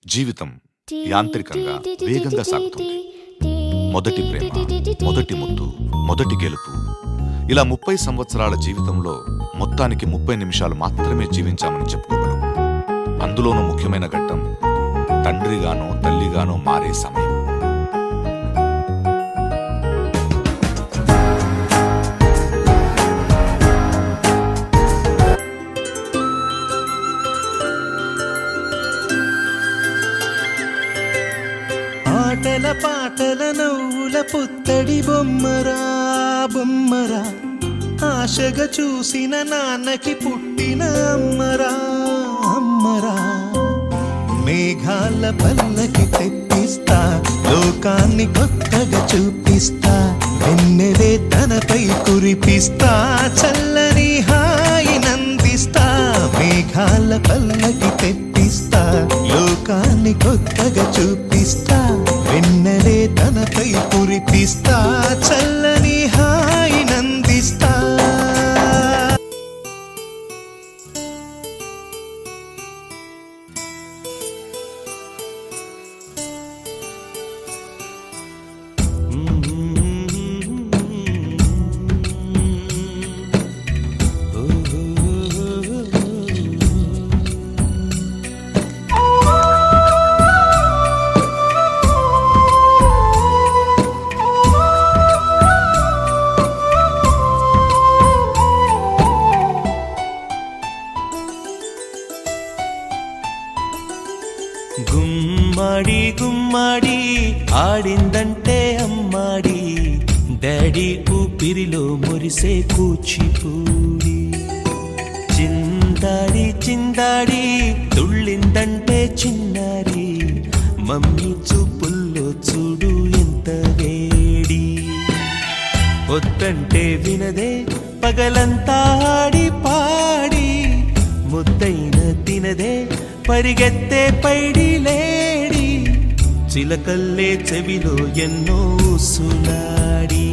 జీవితం యాంత్రికంగా వేగంగా సాగుతుంది. మొదటి ప్రేమ, మొదటి ముద్దు, మొదటి గెలుపు, ఇలా 30 సంవత్సరాల జీవితంలో మొత్తానికి 30 నిమిషాలు మాత్రమే జీవించామని చెప్పుకోగలం. అందులోనూ ముఖ్యమైన ఘట్టం తండ్రిగానో తల్లిగానో మారే సమయం. ఆటల పాటల నవ్వుల పుత్తడి బొమ్మరా బొమ్మరా, ఆశగా చూసిన నాన్నకి పుట్టిన అమ్మరా అమ్మరా. మేఘాల పల్లకి తెప్పిస్తా, లోకాన్ని కొత్తగా చూపిస్తా, వెన్నెలే తనపై కురిపిస్తా, చల్లని హాయి నందిస్తా. మేఘాల పల్లకి తెప్పిస్తా, లోకాన్ని కొత్తగా చూపిస్తా, వెన్నెలే తనపై కురిపిస్తా, చల్లని హాయి నందిస్తా. గుమ్మడి గుమ్మడి ఆడిందంటే అమ్మాడి, డాడీ ఊపిరిలో మురిసే కూచిపూడి. చిందాడి చిందాడి తుళ్ళిందంటే చిన్నారి, మమ్మీ చూపుల్లో చూడు ఎంత వేడి. వద్దంటే వినదే పగలంతా ఆడి పాడి, ముద్దైన తినదే పరిగెత్తే పైడి లేడి. చిలకల్లే చెవిలో ఎన్నో సులాడి,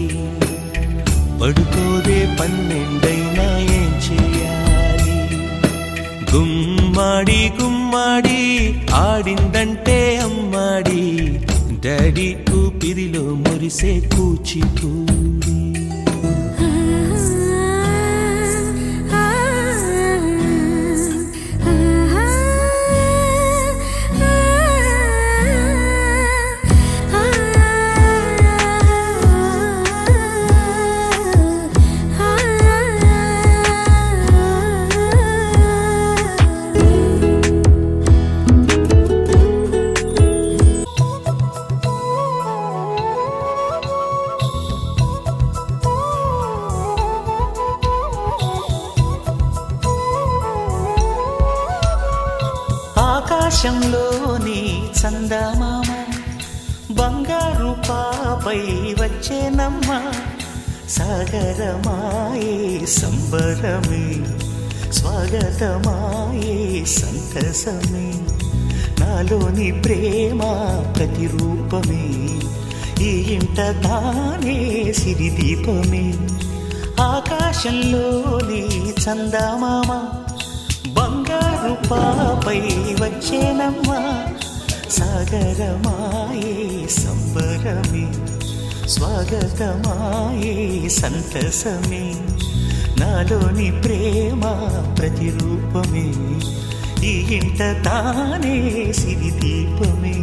పడుకోదే 12 ఏం చేయాలి. గుమ్మాడి గుమ్మాడి ఆడిందంటే అమ్మాడి, డాడీ ఊపిరిలో మురిసే కూచిపూడి. ఆకాశంలోని చందమామ బంగారు పాపై వచ్చేనమ్మ, సాగరమాయే సంబరమే, స్వాగతమాయే సంతసమే. నాలోని ప్రేమ ప్రతిరూపమే, ఈ ఇంట తానే సిరిదీపమే. ఆకాశంలోని చందమామ బంగారు పాపై వచ్చేనమ్మా, సాగరమాయే సంబరమే, స్వాగతమాయే సంతసమే. నాలోని ప్రేమ ప్రతిరూపమే, ఈ ఇంట తానే సిరిదీపమే.